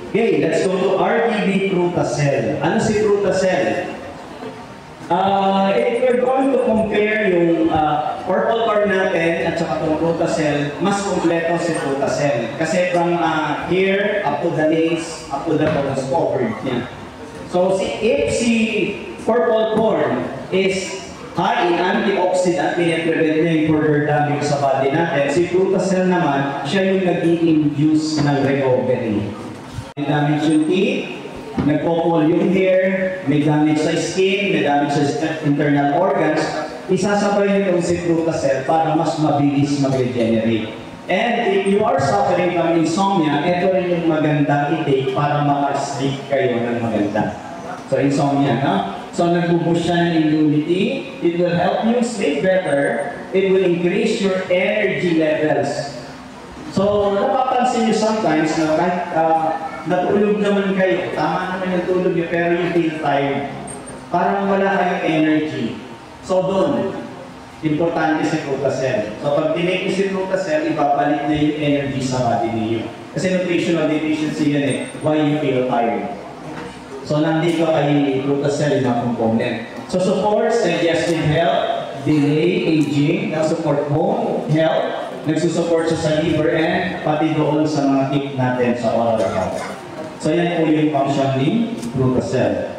Okay, let's go to RDB Frutacell. Ano si Frutacell? If we're going to compare yung purple corn natin at saka itong Frutacell, mas kompleto si Frutacell. Kasi from here up to the legs, up to the bones, covered niya. So if si purple corn is high in antioxidant, pinaprevent niya yung further damage sa body natin. Si Frutacell naman, siya yung nag-i-induce ng recovery. May damage yung teeth, nagpo-pull yung hair, may damage sa skin, may damage sa internal organs, isasabay nyo si Frutacell para mas mabilis mag-regenerate. And if you are suffering from insomnia, ito rin yung magandang i-take para maka-sleep kayo ng maganda. So insomnia, no? So nag-boost siya ng immunity, it will help you sleep better, it will increase your energy levels. So napapansin nyo sometimes na kahit natulog naman kayo, tama naman yung tulog nyo, pero you feel tired. Parang wala kayong energy. So doon, importante si Frutacell. So pag tinake nyo si Frutacell, ibabalik na yung energy sa body niyo. Kasi nutritional deficiency yan eh, why you feel tired. So nandito kay Frutacell na component. So supports digestive health, delay aging, support bone health, nagsusupport siya sa liver and pati doon sa mga tip natin sa oral health. So yan po yung function ni Frutacell.